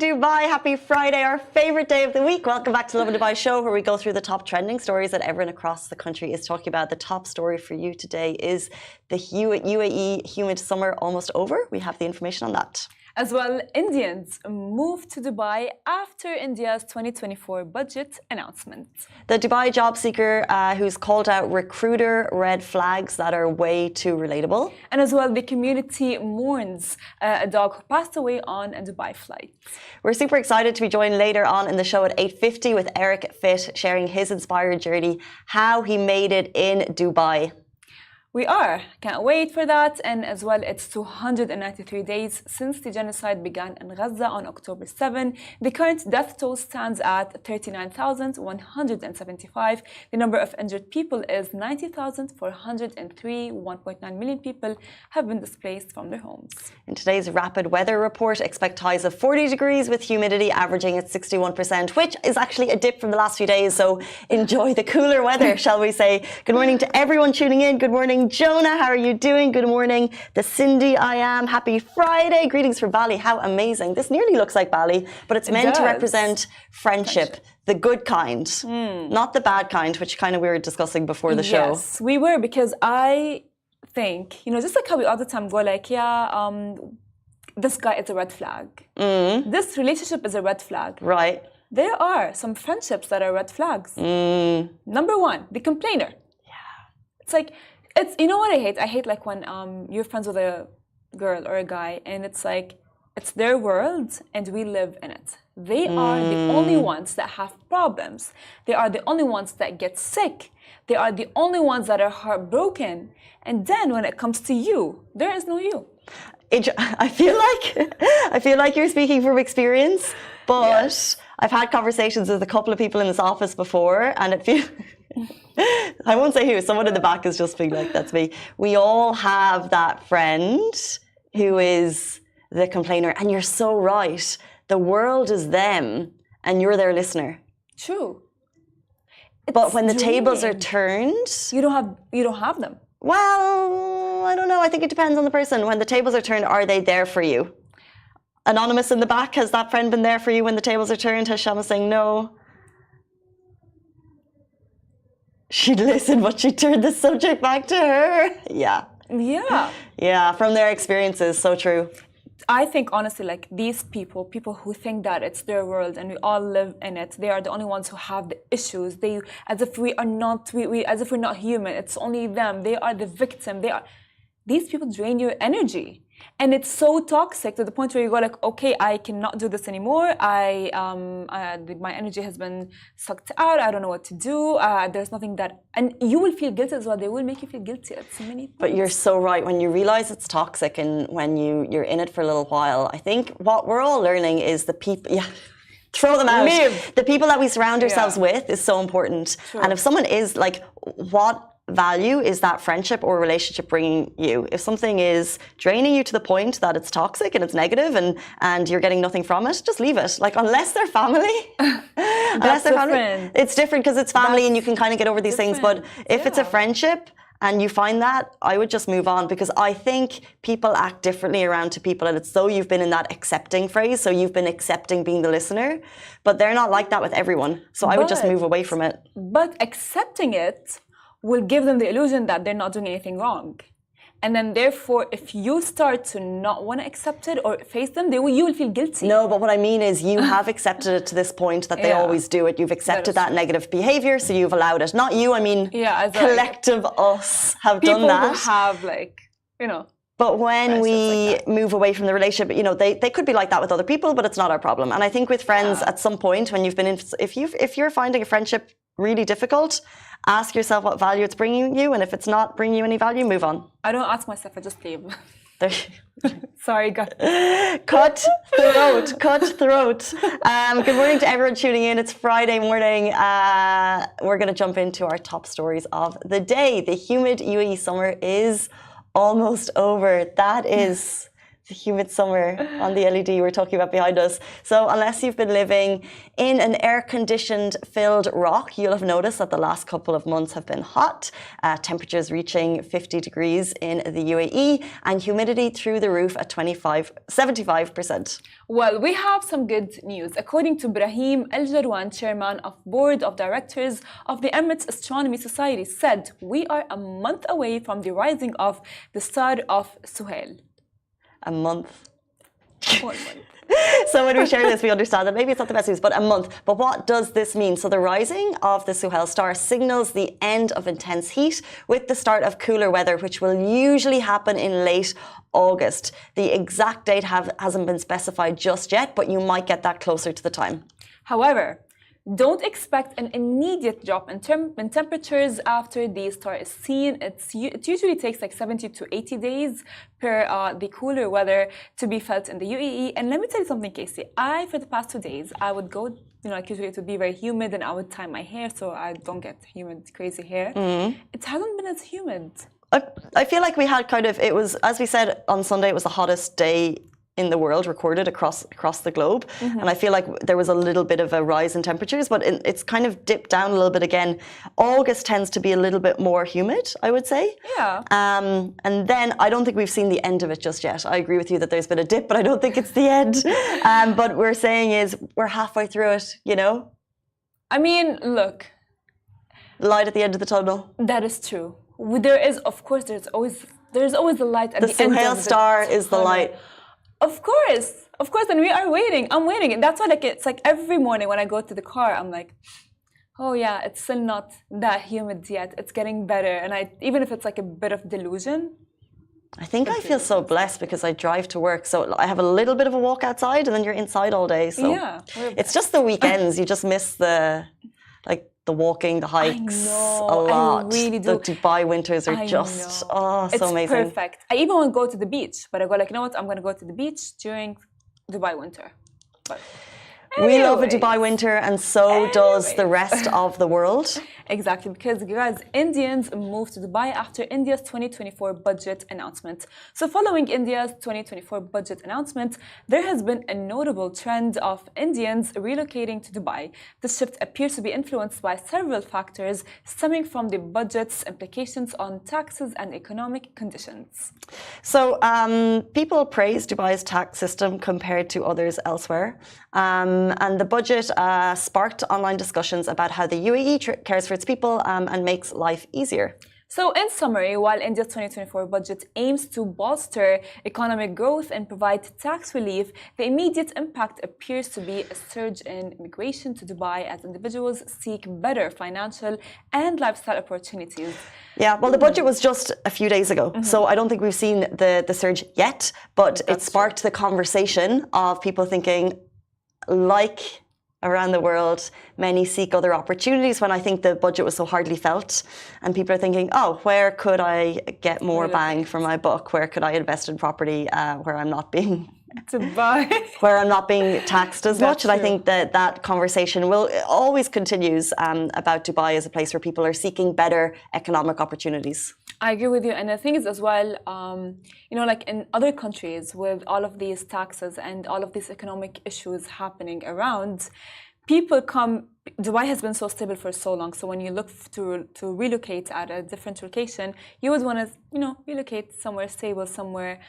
Dubai, happy Friday, our favorite day of the week. Welcome back to Lovin Dubai show, where we go through the top trending stories that everyone across the country is talking about. The top story for you today is the UAE humid summer almost over. We have the information on that. As well, Indians move to Dubai after India's 2024 budget announcement. The Dubai job seeker who's called out recruiter red flags that are way too relatable. And as well, the community mourns a dog who passed away on a Dubai flight. We're super excited to be joined later on in the show at 8:50 with Eric Fit, sharing his inspired journey, how he made it in Dubai. We are. Can't wait for that. And as well, it's 293 days since the genocide began in Gaza on October 7. The current death toll stands at 39,175. The number of injured people is 90,403. 1.9 million people have been displaced from their homes. In today's rapid weather report, expect highs of 40 degrees with humidity averaging at 61%, which is actually a dip from the last few days. So enjoy the cooler weather, shall we say. Good morning to everyone tuning in. Good morning, Jonah. How are you doing? Good morning. The Cindy, I am. Happy Friday. Greetings from Bali. How amazing. This nearly looks like Bali, but it's meant to represent friendship. The good kind, not the bad kind, which kind of we were discussing before the show. Yes, we were, because I think, just like how we all the time go like, this guy is a red flag. This relationship is a red flag. Right. There are some friendships that are red flags. Number one, the complainer. Yeah. It's like, you know what I hate? I hate like when you're friends with a girl or a guy and it's like, it's their world and we live in it. They are the only ones that have problems. They are the only ones that get sick. They are the only ones that are heartbroken. And then when it comes to you, there is no you. I feel like you're speaking from experience, but I've had conversations with a couple of people in this office before, and it feels... I won't say who, someone in the back is just being like, that's me. We all have that friend who is the complainer, and you're so right. The world is them, and you're their listener. True. But when the tables are turned... You don't have them. Well, I don't know. I think it depends on the person. When the tables are turned, are they there for you? Anonymous in the back, has that friend been there for you when the tables are turned? Has Shama saying no? She'd listen, but she turned the subject back to her. Yeah. Yeah, from their experiences, so true. I think honestly, like these people who think that it's their world and we all live in it, they are the only ones who have the issues. They, as if we are not, as if we're not human. It's only them. They are the victim. These people drain your energy. And it's so toxic to the point where you go like, okay, I cannot do this anymore. My energy has been sucked out. I don't know what to do. There's nothing that, and you will feel guilty as well. They will make you feel guilty at so many things. But you're so right. When you realize it's toxic and when you're in it for a little while, I think what we're all learning is the people, throw them out. Leave. The people that we surround ourselves with is so important. True. And if someone is like, what value is that friendship or relationship bringing you? If something is draining you to the point that it's toxic and it's negative and you're getting nothing from it, just leave it. Like, unless they're family, it's different because it's family and you can kind of get over these things. But if it's a friendship and you find that, I would just move on, because I think people act differently around to people, and it's so you've been in that accepting phase, so you've been accepting being the listener, but they're not like that with everyone. So I would just move away from it. But accepting it will give them the illusion that they're not doing anything wrong. And then therefore, if you start to not want to accept it or face them, you will feel guilty. No, but what I mean is you have accepted it to this point that they always do it. You've accepted that negative behavior, so you've allowed it. Not you, I mean collective us have done that. People who have, like, you know. But when we move away from the relationship, you know, they could be like that with other people, but it's not our problem. And I think with friends, at some point when you've been in, if you're finding a friendship really difficult, ask yourself what value it's bringing you, and if it's not bringing you any value, move on. I don't ask myself, I just leave. Sorry, God. Cut throat. Good morning to everyone tuning in. It's Friday morning. We're going to jump into our top stories of the day. The humid UAE summer is almost over. That is the humid summer on the LED we're talking about behind us. So unless you've been living in an air-conditioned filled rock, you'll have noticed that the last couple of months have been hot. Temperatures reaching 50 degrees in the UAE and humidity through the roof at 75%. Well, we have some good news. According to Brahim Al Jarwan, chairman of board of directors of the Emirates Astronomy Society, said, "We are a month away from the rising of the star of Suhail." A month. 1 month. So when we share this, we understand that maybe it's not the best news, but a month. But what does this mean? So the rising of the Suhail star signals the end of intense heat with the start of cooler weather, which will usually happen in late August. The exact date hasn't been specified just yet, but you might get that closer to the time. However, don't expect an immediate drop in temperatures after the star is seen. It usually takes like 70 to 80 days per the cooler weather to be felt in the UAE. And let me tell you something, Casey. For the past 2 days, I would go, you know, like usually it would be very humid and I would tie my hair so I don't get humid, crazy hair. It hasn't been as humid. I feel like we had it was, as we said on Sunday, it was the hottest day in the world recorded across the globe, and I feel like there was a little bit of a rise in temperatures, but it's kind of dipped down a little bit again. August tends to be a little bit more humid, I would say. And then I don't think we've seen the end of it just yet. I agree with you that there's been a dip, but I don't think it's the end. But we're saying is we're halfway through it, you know. I mean, look, light at the end of the tunnel. That is true. There's always the light at the end. The Suhail star is the light. Of course, and we are waiting. I'm waiting, and that's why it's like every morning when I go to the car, I'm like, oh yeah, it's still not that humid yet. It's getting better, and even if it's like a bit of delusion. I think I feel so blessed because I drive to work, so I have a little bit of a walk outside, and then you're inside all day. So it's just the weekends. You just miss the walking, the hikes a lot. I really do. The Dubai winters are so amazing. It's perfect. I even want to go to the beach, but I go like, you know what? I'm going to go to the beach during Dubai winter. But we love a Dubai winter, and so does the rest of the world. Exactly, because guys, Indians moved to Dubai after India's 2024 budget announcement. So following India's 2024 budget announcement, there has been a notable trend of Indians relocating to Dubai. This shift appears to be influenced by several factors stemming from the budget's implications on taxes and economic conditions. So people praise Dubai's tax system compared to others elsewhere. And the budget sparked online discussions about how the UAE cares for its people and makes life easier. So in summary, while India's 2024 budget aims to bolster economic growth and provide tax relief, the immediate impact appears to be a surge in immigration to Dubai as individuals seek better financial and lifestyle opportunities. Yeah, well, the budget was just a few days ago, so I don't think we've seen the surge yet, but it sparked the conversation of people thinking, like around the world, many seek other opportunities when I think the budget was so hardly felt. And people are thinking, oh, where could I get more bang for my buck? Where could I invest in property where I'm not being Dubai. where I'm not being taxed as much. And I think that that conversation will always continues about Dubai as a place where people are seeking better economic opportunities. I agree with you. And the thing is as well, you know, like in other countries with all of these taxes and all of these economic issues happening around, people come. Dubai has been so stable for so long. So when you look to relocate at a different location, you would want to, you know, relocate somewhere stable, somewhere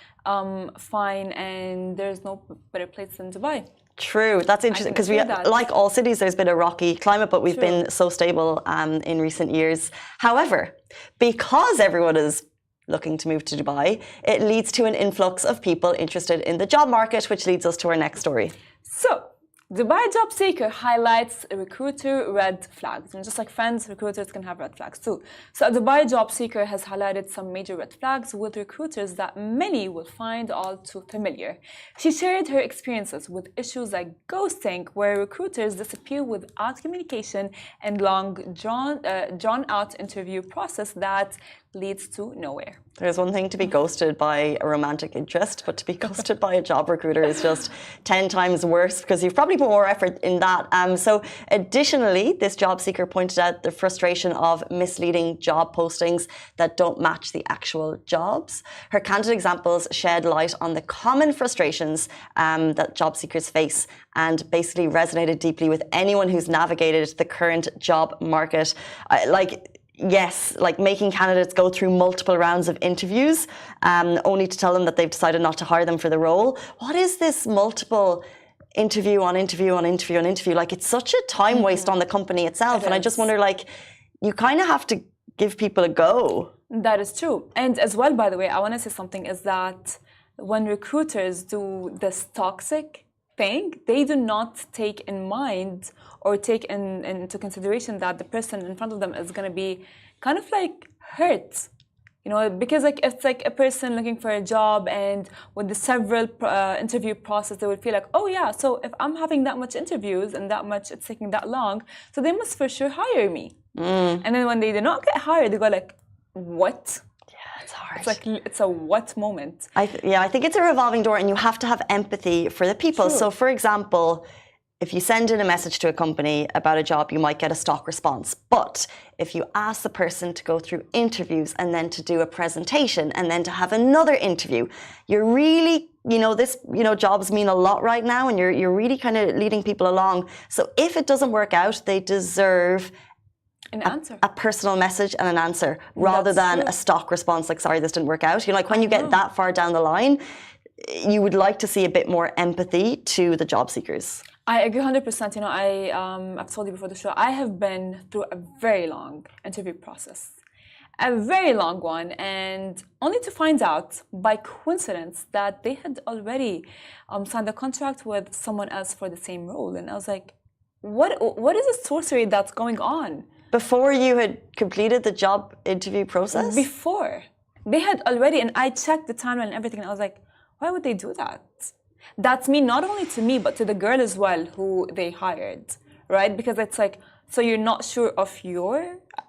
fine, and there's no better place than Dubai. True, that's interesting because like all cities, there's been a rocky climate, but we've been so stable in recent years. However, because everyone is looking to move to Dubai, it leads to an influx of people interested in the job market, which leads us to our next story. So, Dubai job seeker highlights recruiter red flags. And just like friends, recruiters can have red flags too. So a Dubai job seeker has highlighted some major red flags with recruiters that many will find all too familiar. She shared her experiences with issues like ghosting, where recruiters disappear without communication, and long drawn out interview process that leads to nowhere. There's one thing to be ghosted by a romantic interest, but to be ghosted by a job recruiter is just 10 times worse because you've probably put more effort in that. So additionally, this job seeker pointed out the frustration of misleading job postings that don't match the actual jobs. Her candid examples shed light on the common frustrations that job seekers face and basically resonated deeply with anyone who's navigated the current job market. Yes, like making candidates go through multiple rounds of interviews only to tell them that they've decided not to hire them for the role. What is this multiple interview on interview on interview on interview? Like, it's such a time waste on the company itself. And I just wonder, like, you kind of have to give people a go. That is true. And as well, by the way, I want to say something is that when recruiters do this toxic thing, they do not take in mind or take into consideration that the person in front of them is going to be kind of like hurt, you know, because like it's like a person looking for a job, and with the several interview process, they would feel like, oh yeah, so if I'm having that much interviews and that much, it's taking that long, so they must for sure hire me. And then when they do not get hired, they go like, what? It's hard. It's like, it's a what moment. I think it's a revolving door, and you have to have empathy for the people. True. So, for example, if you send in a message to a company about a job, you might get a stock response. But if you ask the person to go through interviews and then to do a presentation and then to have another interview, you're really, jobs mean a lot right now, and you're really kind of leading people along. So if it doesn't work out, they deserve an answer, a personal message and an answer, rather than a stock response like, sorry, this didn't work out. Like when you get that far down the line, you would like to see a bit more empathy to the job seekers. I agree 100%. I've told you before the show, I have been through a very long interview process, a very long one, and only to find out by coincidence that they had already signed a contract with someone else for the same role. And I was like, what is the sorcery that's going on? Before you had completed the job interview process? Before. They had already, and I checked the timeline and everything, and I was like, why would they do that? That's me, not only to me, but to the girl as well who they hired, right? Because it's like, so you're not sure of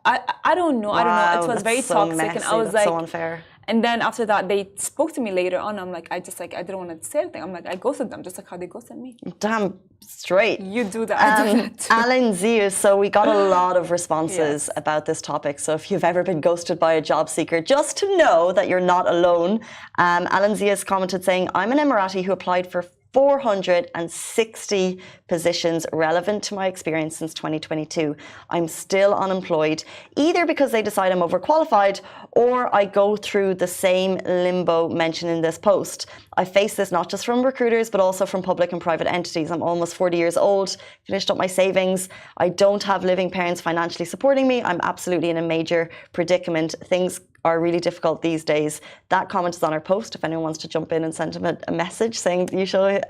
I don't know. It was very toxic. Messy. And I was that's like, so unfair. And then after that, they spoke to me later on. I'm like, I didn't want to say anything. I'm like, I ghosted them, just like how they ghosted me. Damn straight. You do that. I do that too. Alan Zias, so we got a lot of responses about this topic. So if you've ever been ghosted by a job seeker, just to know that you're not alone. Alan Zias commented saying, I'm an Emirati who applied for 460 positions relevant to my experience since 2022. I'm still unemployed, either because they decide I'm overqualified or I go through the same limbo mentioned in this post. I face this not just from recruiters, but also from public and private entities. I'm almost 40 years old, finished up my savings. I don't have living parents financially supporting me. I'm absolutely in a major predicament. Things are really difficult these days. That comment is on our post. If anyone wants to jump in and send him a message saying you show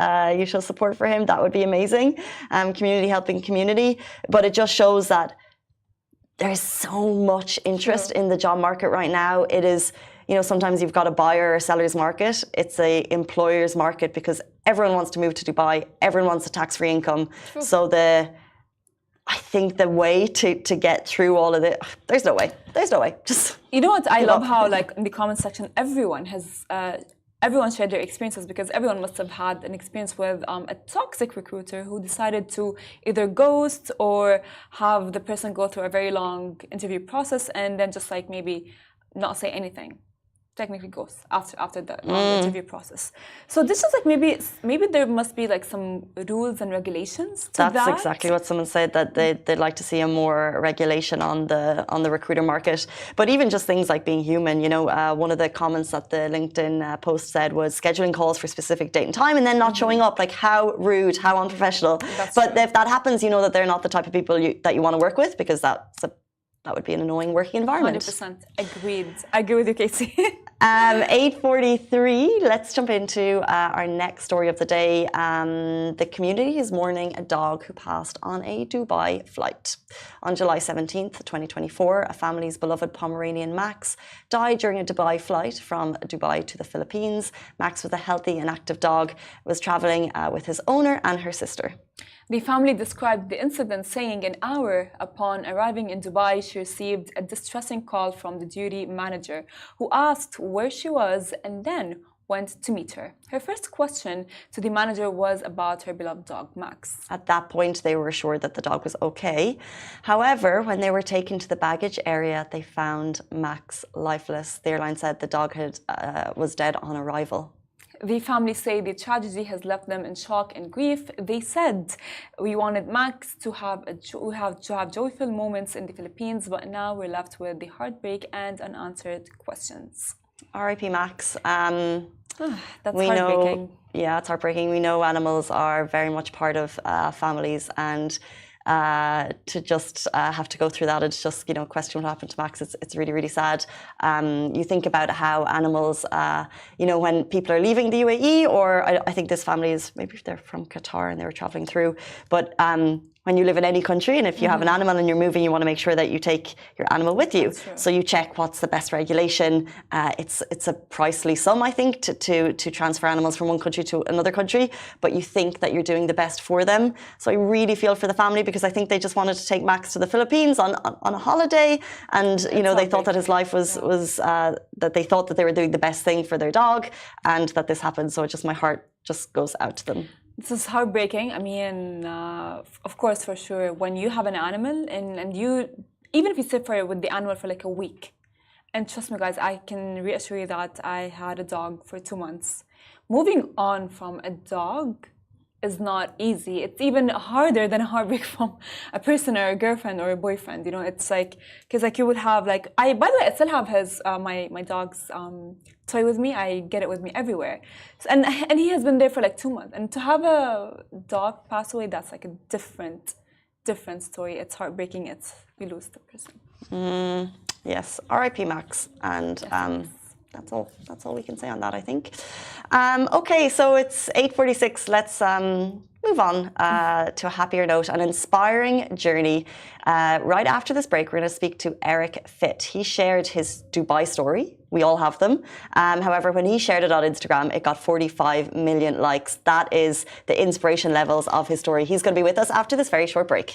support for him, that would be amazing. Community helping community. But it just shows that there's so much interest in the job market right now. It is, sometimes you've got a buyer or a seller's market. It's a employer's market because everyone wants to move to Dubai. Everyone wants a tax-free income. True. So I think the way to get through all of it, there's no way. Just you know what? I love how, like, in the comment section, everyone has everyone shared their experiences because everyone must have had an experience with a toxic recruiter who decided to either ghost or have the person go through a very long interview process and then just like maybe not say anything. Technically ghost after the interview process. So this is like maybe there must be like some rules and regulations to That's that. exactly what someone said, that they'd like to see a more regulation on the recruiter market. But even just things like being human, you know, one of the comments that the LinkedIn post said was scheduling calls for specific date and time and then not showing up. Like, how rude, how unprofessional. But if that happens, you know that they're not the type of people that you want to work with, because that would be an annoying working environment. 100% agreed. I agree with you, Casey. 8:43. Let's jump into our next story of the day. The community is mourning a dog who passed on a Dubai flight. On July 17th, 2024, a family's beloved Pomeranian Max died during a Dubai flight from Dubai to the Philippines. Max was a healthy and active dog, was traveling with his owner and her sister. The family described the incident, saying an hour upon arriving in Dubai, she received a distressing call from the duty manager, who asked where she was and then went to meet her. Her first question to the manager was about her beloved dog, Max. At that point, they were assured that the dog was okay. However, when they were taken to the baggage area, they found Max lifeless. The airline said the dog was dead on arrival. The family say the tragedy has left them in shock and grief. They said, we wanted Max to have joyful moments in the Philippines, but now we're left with the heartbreak and unanswered questions. R.I.P. Max. That's heartbreaking. Yeah, it's heartbreaking. We know animals are very much part of families, and to just have to go through that, it's just, you know, question what happened to Max. It's really, really sad. You think about how animals, you know, when people are leaving the UAE, or I think this family is, maybe they're from Qatar and they were traveling through, but when you live in any country and if you have an animal and you're moving, you want to make sure that you take your animal with you. So you check what's the best regulation. It's a pricely sum, I think, to transfer animals from one country to another country, but you think that you're doing the best for them. So I really feel for the family, because I think they just wanted to take Max to the Philippines on a holiday, and you know, they thought that his life was that they thought that they were doing the best thing for their dog, and that this happened. So my heart just goes out to them. This is heartbreaking. I mean, of course, for sure, when you have an animal and you, even if you sit with the animal for like a week, and trust me, guys, I can reassure you that I had a dog for 2 months. Moving on from a dog is not easy. It's even harder than a heartbreak from a person or a girlfriend or a boyfriend. You know, it's like, because like you would have like, by the way, I still have his my dog's toy with me. I get it with me everywhere, and he has been there for like 2 months. And to have a dog pass away, that's like a different story. It's heartbreaking. We lose the person. Yes, R.I.P. Max, and that's all we can say on that, I think. Okay, so it's 8:46. Let's move on to a happier note, an inspiring journey. Right after this break, we're going to speak to Eric Fit. He shared his Dubai story. We all have them. However, when he shared it on Instagram, it got 45 million likes. That is the inspiration levels of his story. He's going to be with us after this very short break.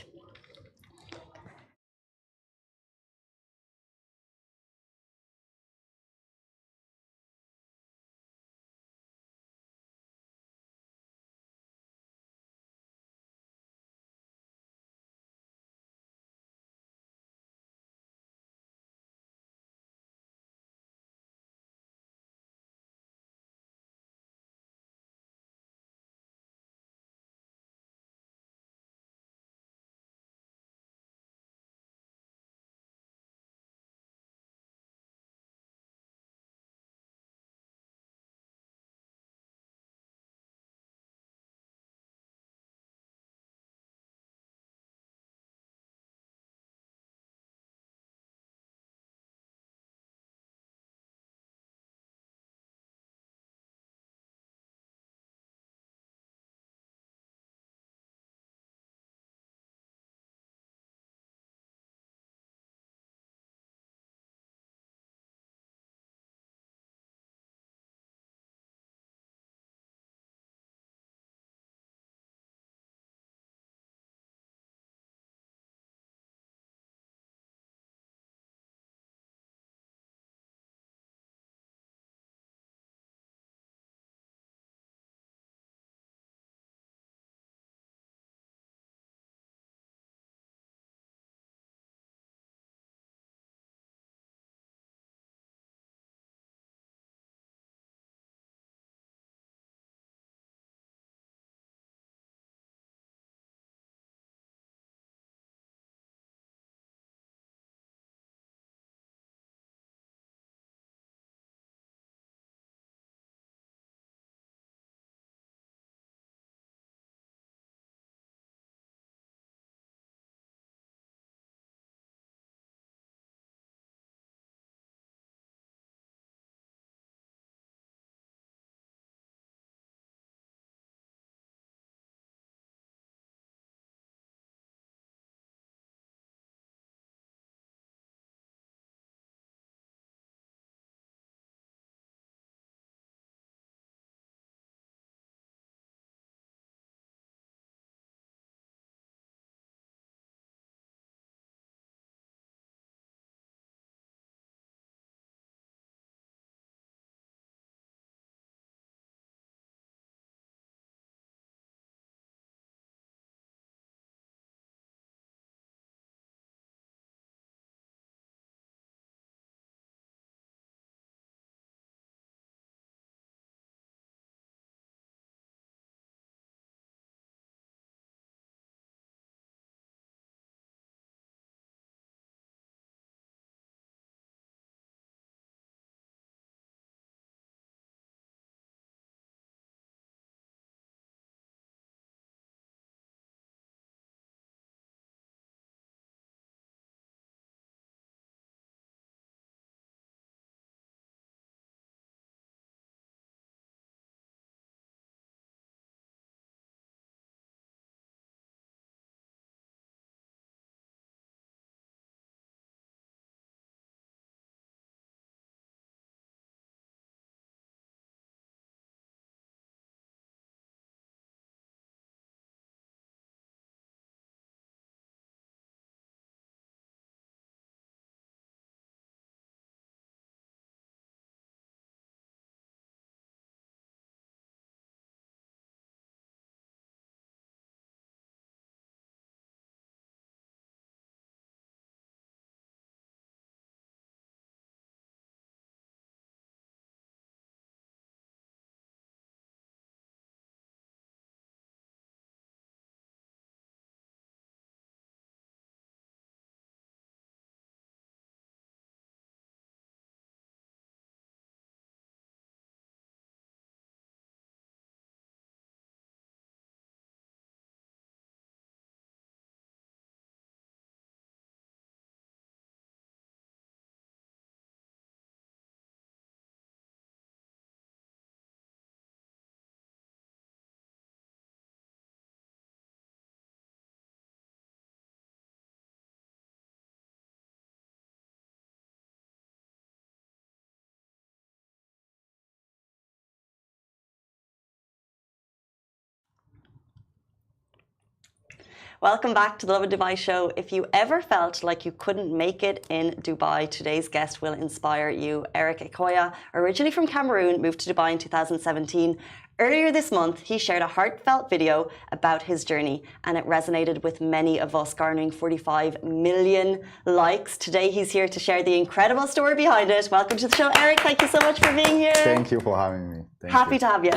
Welcome back to the Lovin Dubai show. If you ever felt like you couldn't make it in Dubai, today's guest will inspire you. Eric Ikoya, originally from Cameroon, moved to Dubai in 2017. Earlier this month, he shared a heartfelt video about his journey, and it resonated with many of us, garnering 45 million likes. Today, he's here to share the incredible story behind it. Welcome to the show, Eric. Thank you so much for being here. Thank you for having me. Happy to have you.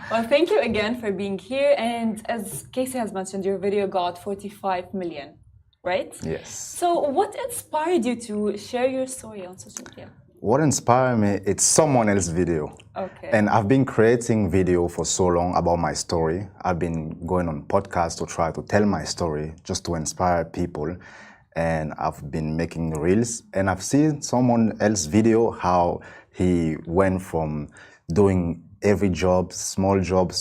Well, thank you again for being here. And as Casey has mentioned, your video got 45 million, right? Yes. So what inspired you to share your story on social media? What inspired me, it's someone else's video. Okay. And I've been creating video for so long about my story. I've been going on podcasts to try to tell my story, just to inspire people. And I've been making reels. And I've seen someone else's video, how he went from doing every job, small job,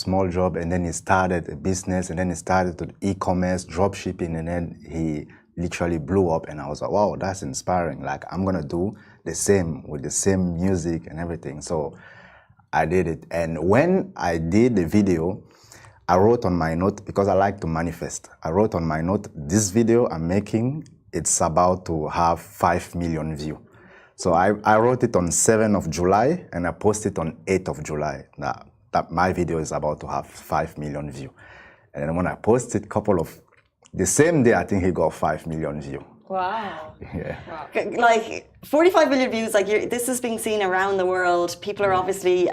and then he started a business, and then he started to e-commerce, drop shipping, and then he literally blew up. And I was like, wow, that's inspiring. Like, I'm gonna do the same with the same music and everything. So I did it. And when I did the video, I wrote on my note, because I like to manifest, I wrote on my note, this video I'm making, it's about to have 5 million views. So I wrote it on 7th of July and I posted it on 8th of July. Now, that my video is about to have 5 million views. And then when I posted the same day, I think he got 5 million views. Wow. Yeah. Wow. Like 45 million views, like this is being seen around the world. People are obviously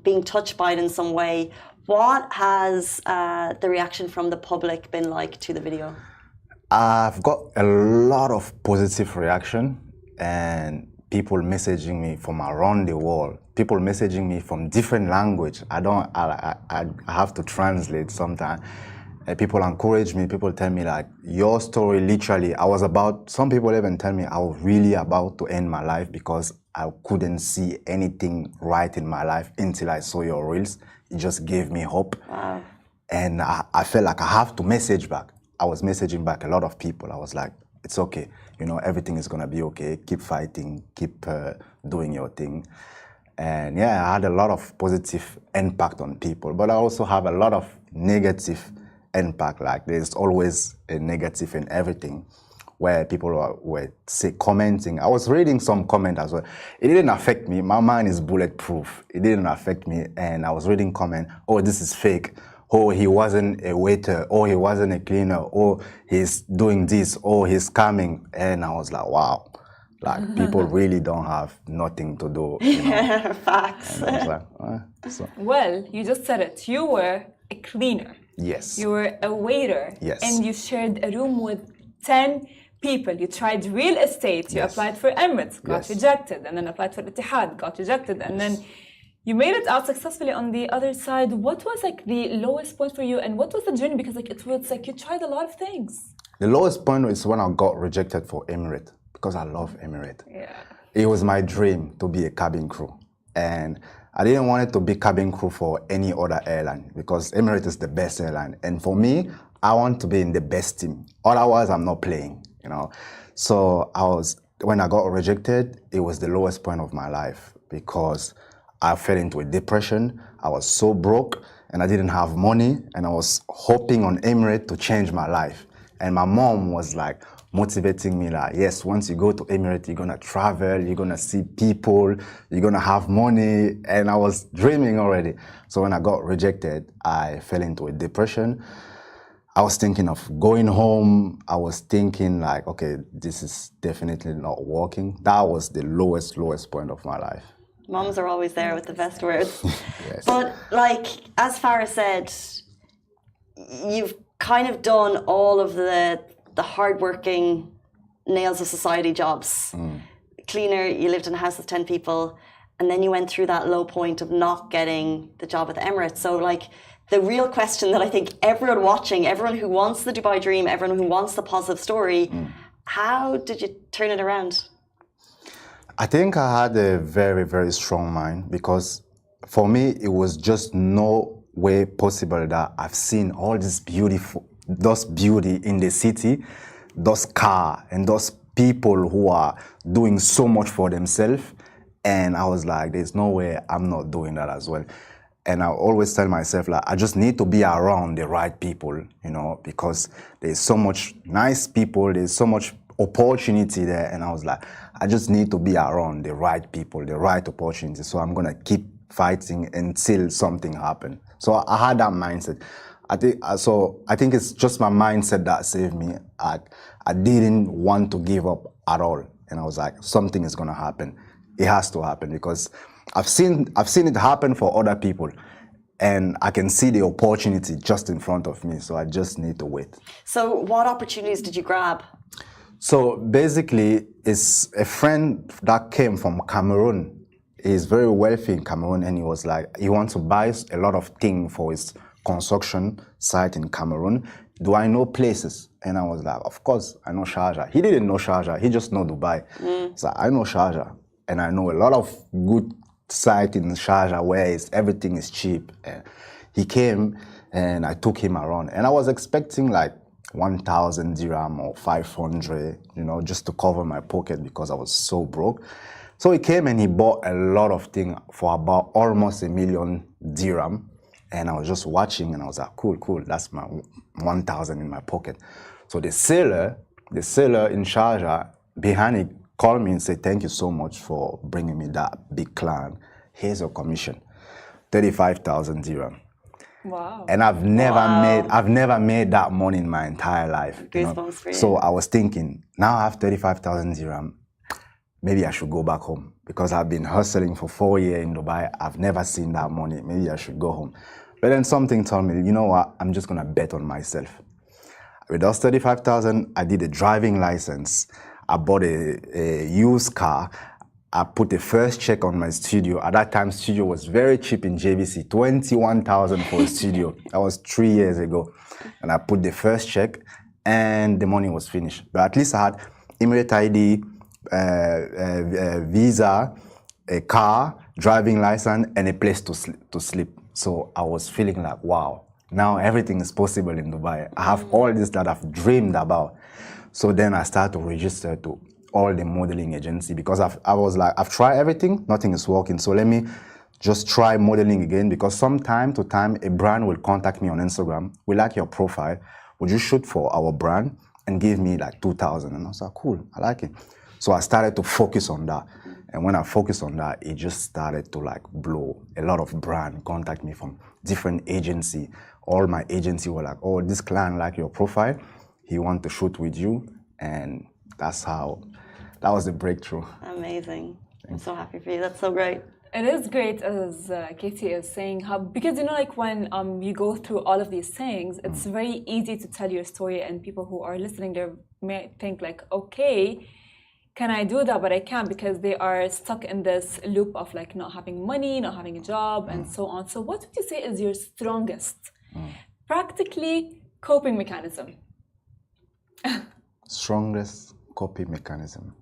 being touched by it in some way. What has the reaction from the public been like to the video? I've got a lot of positive reaction, and people messaging me from around the world. People messaging me from different language. I have to translate sometimes. People encourage me, people tell me like, your story literally, some people even tell me I was really about to end my life because I couldn't see anything right in my life until I saw your reels. It just gave me hope. Wow. And I felt like I have to message back. I was messaging back a lot of people. I was like, it's okay. You know, everything is gonna be okay. Keep fighting, keep doing your thing. And yeah, I had a lot of positive impact on people, but I also have a lot of negative impact. Like there's always a negative in everything, where people were commenting. I was reading some comment as well. It didn't affect me. My mind is bulletproof. It didn't affect me. And I was reading comment, oh, this is fake. Oh, he wasn't a waiter. Oh, he wasn't a cleaner. Oh, he's doing this. Oh, he's coming. And I was like, wow. Like people really don't have nothing to do. You know? Facts. And I was like, so. Well, you just said it. You were a cleaner. Yes. You were a waiter. Yes. And you shared a room with 10 people. You tried real estate. You applied for Emirates, got rejected. And then applied for Etihad, got rejected. And then you made it out successfully on the other side. What was like the lowest point for you, and what was the journey? Because like it was like you tried a lot of things. The lowest point is when I got rejected for Emirates, because I love Emirates. Yeah. It was my dream to be a cabin crew. And I didn't want it to be cabin crew for any other airline, because Emirates is the best airline. And for me, I want to be in the best team. Otherwise, I'm not playing, you know. So when I got rejected, it was the lowest point of my life, because I fell into a depression. I was so broke and I didn't have money, and I was hoping on Emirates to change my life. And my mom was like motivating me like, yes, once you go to Emirates, you're gonna travel, you're gonna see people, you're gonna have money. And I was dreaming already. So when I got rejected, I fell into a depression. I was thinking of going home. I was thinking like, okay, this is definitely not working. That was the lowest point of my life. Moms are always there with the best words. Yes. But like, as Farah said, you've kind of done all of the hardworking nails of society jobs. Cleaner, you lived in a house with 10 people, and then you went through that low point of not getting the job at the Emirates. So like, the real question that I think everyone watching, everyone who wants the Dubai dream, everyone who wants the positive story, how did you turn it around? I think I had a very, very strong mind, because for me, it was just no way possible that I've seen all this beauty in the city, those cars and those people who are doing so much for themselves. And I was like, there's no way I'm not doing that as well. And I always tell myself, like, I just need to be around the right people, you know, because there's so much nice people, there's so much opportunity there. And I was like, I just need to be around the right people, the right opportunity. So I'm gonna keep fighting until something happens. So I had that mindset. I think it's just my mindset that saved me. I didn't want to give up at all. And I was like, something is gonna happen. It has to happen because I've seen it happen for other people, and I can see the opportunity just in front of me. So I just need to wait. So what opportunities did you grab? So basically, it's a friend that came from Cameroon. He's very wealthy in Cameroon, and he was like, he wants to buy a lot of things for his construction site in Cameroon. Do I know places? And I was like, of course, I know Sharjah. He didn't know Sharjah, he just know Dubai. So I know Sharjah, and I know a lot of good site in Sharjah where everything is cheap. And he came, and I took him around, and I was expecting like 1,000 dirham or 500, you know, just to cover my pocket because I was so broke. So he came and he bought a lot of things for about almost 1 million dirham. And I was just watching and I was like, cool, that's my 1,000 in my pocket. So the seller in Sharjah, behind it, called me and said, thank you so much for bringing me that big client. Here's your commission, 35,000 dirham. Wow. And I've never made that money in my entire life. Goosebumps for you. So I was thinking, now I have 35,000 dirham. Maybe I should go back home because I've been hustling for 4 years in Dubai. I've never seen that money. Maybe I should go home. But then something told me, you know what? I'm just gonna bet on myself. With those 35,000, I did a driving license. I bought a used car. I put the first check on my studio. At that time, studio was very cheap in JVC, 21,000 for a studio. That was 3 years ago. And I put the first check and the money was finished. But at least I had Emirate ID, visa, a car, driving license, and a place to sleep. So I was feeling like, wow, now everything is possible in Dubai. I have all this that I've dreamed about. So then I started to register to all the modeling agency because I was like, I've tried everything, nothing is working. So let me just try modeling again because from time to time, a brand will contact me on Instagram. We like your profile. Would you shoot for our brand and give me like 2,000? And I was like, cool, I like it. So I started to focus on that. And when I focused on that, it just started to like blow. A lot of brands contact me from different agency. All my agency were like, oh, this client like your profile. He want to shoot with you. And that was the breakthrough. Amazing. I'm so happy for you. That's so great. It is great, as Katie is saying, because you know, like when you go through all of these things, it's very easy to tell your story, and people who are listening there may think like, okay, can I do that? But I can't because they are stuck in this loop of like not having money, not having a job, and so on. So what would you say is your strongest, practically coping mechanism? Strongest coping mechanism.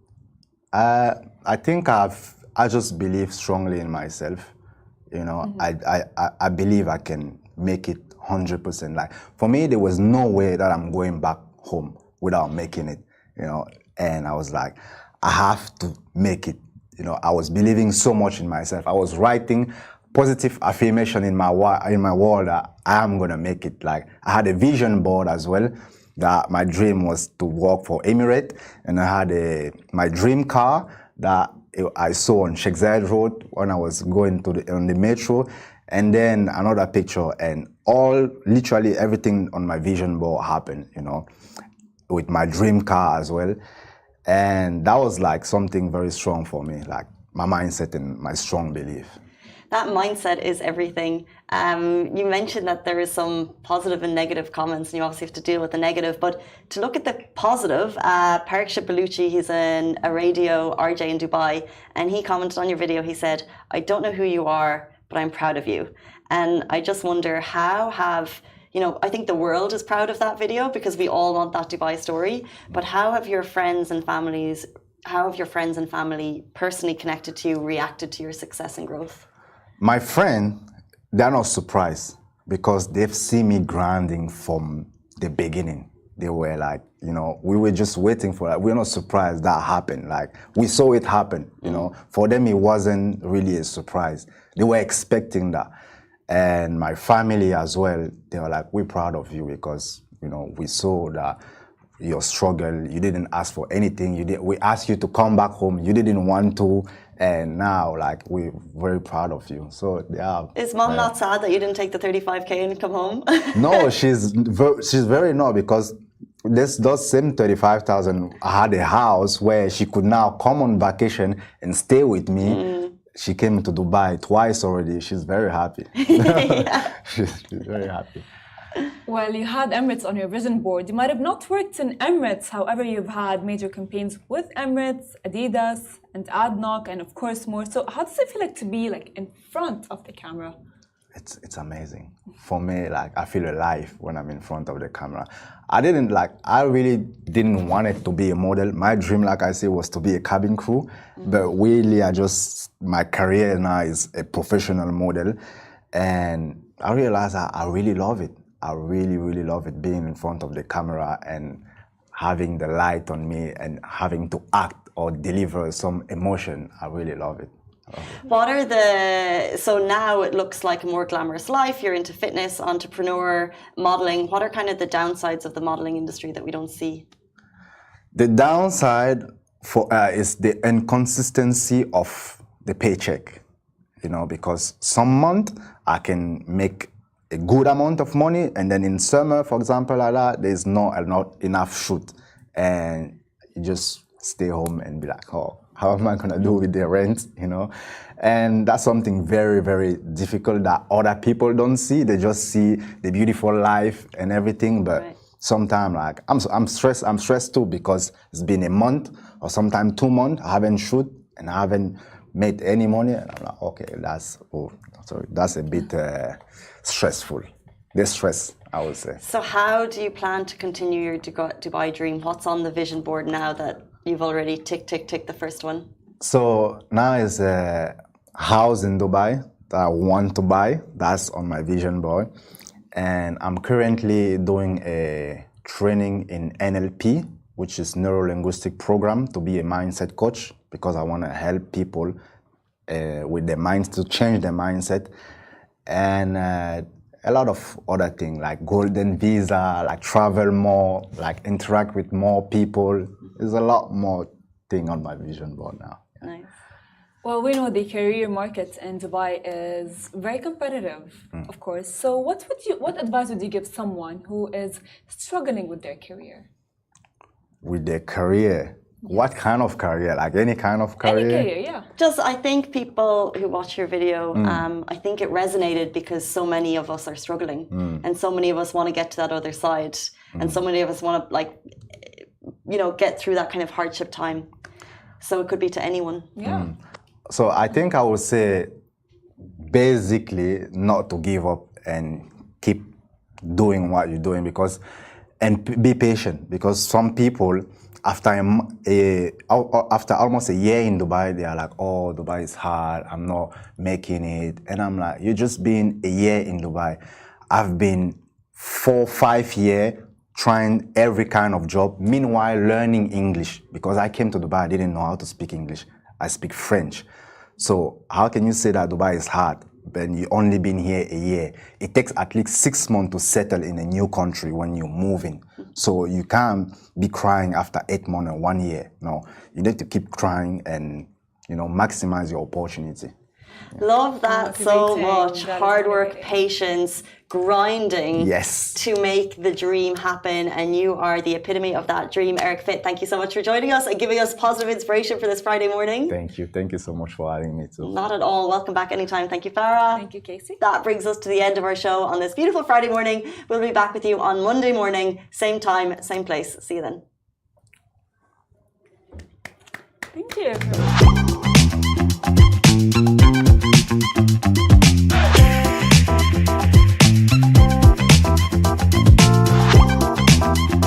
I think I just believe strongly in myself. You know, I believe I can make it 100%. Like for me, there was no way that I'm going back home without making it. You know, and I was like, I have to make it. You know, I was believing so much in myself. I was writing positive affirmation in my wall that I am gonna make it. Like I had a vision board as well. That my dream was to work for Emirate, and I had my dream car that I saw on Sheikh Zayed Road when I was going on the metro, and then another picture, and literally everything on my vision board happened, you know, with my dream car as well. And that was like something very strong for me, like my mindset and my strong belief. That mindset is everything. You mentioned that there is some positive and negative comments, and you obviously have to deal with the negative. But to look at the positive, Parikshit Baluchi, he's a radio RJ in Dubai, and he commented on your video. He said, "I don't know who you are, but I'm proud of you." And I just wonder I think the world is proud of that video because we all want that Dubai story. But how have your friends and family personally connected to you, reacted to your success and growth? My friend, they're not surprised because they've seen me grinding from the beginning. They were like, you know, we were just waiting for that. We're not surprised that happened. Like, we saw it happen, you know. For them, it wasn't really a surprise. They were expecting that. And my family as well, they were like, we're proud of you because, you know, we saw that your struggle, you didn't ask for anything. We asked you to come back home. You didn't want to. And now, like, we're very proud of you. So, yeah. Is mom not sad that you didn't take the 35K and come home? No, she's very no, because those same 35,000 had a house where she could now come on vacation and stay with me. She came to Dubai twice already. She's very happy. she's very happy. Well, you had Emirates on your vision board. You might have not worked in Emirates. However, you've had major campaigns with Emirates, Adidas, and ADNOC, and of course more. So how does it feel like to be like in front of the camera? It's amazing. For me, like, I feel alive when I'm in front of the camera. I really didn't want it to be a model. My dream, like I say, was to be a cabin crew. But really, my career now is a professional model. And I realized I really love it. I really, really love it, being in front of the camera and having the light on me and having to act or deliver some emotion. I really love it. So now it looks like a more glamorous life. You're into fitness, entrepreneur, modeling. What are kind of the downsides of the modeling industry that we don't see? The downside is the inconsistency of the paycheck, you know, because some month I can make a good amount of money, and then in summer, for example, like that, there's not enough shoot, and you just stay home and be like, oh, how am I gonna do with the rent, you know? And that's something very, very difficult that other people don't see. They just see the beautiful life and everything, but sometimes, like, I'm stressed too, because it's been a month or sometimes 2 months, I haven't shoot and I haven't made any money, and I'm like, okay, that's a bit stressful. The stress, I would say. So how do you plan to continue your Dubai dream? What's on the vision board now that you've already ticked the first one? So now is a house in Dubai that I want to buy. That's on my vision board. And I'm currently doing a training in NLP, which is Neuro-Linguistic Program, to be a mindset coach, because I want to help people with their minds, to change their mindset. And a lot of other things, like golden visa, like travel more, like interact with more people. There's a lot more thing on my vision board now. Nice. Well, we know the career market in Dubai is very competitive, of course. So what advice would you give someone who is struggling with their career? With their career? What kind of career? Like any kind of career? Any career, yeah. Just, I think people who watch your video, I think it resonated because so many of us are struggling, and so many of us want to get to that other side, and so many of us want to, like, you know, get through that kind of hardship time. So it could be to anyone. Yeah. So I think I would say, basically, not to give up and keep doing what you're doing, and be patient, because some people, after almost a year in Dubai, they are like, oh, Dubai is hard, I'm not making it. And I'm like, you're just been a year in Dubai. I've been 4-5 years trying every kind of job, meanwhile learning English, because I came to Dubai, I didn't know how to speak English. I speak French. So how can you say that Dubai is hard when you only been here a year? It takes at least 6 months to settle in a new country when you're moving. So you can't be crying after 8 months or 1 year. No, you need to keep trying and, you know, maximize your opportunity. Love that so much. Hard work, patience, grinding, yes, to make the dream happen. And you are the epitome of that dream. Eric Fit, thank you so much for joining us and giving us positive inspiration for this Friday morning. Thank you. Thank you so much for having me too. Not at all. Welcome back anytime. Thank you, Farah. Thank you, Casey. That brings us to the end of our show on this beautiful Friday morning. We'll be back with you on Monday morning, same time, same place. See you then. Thank you.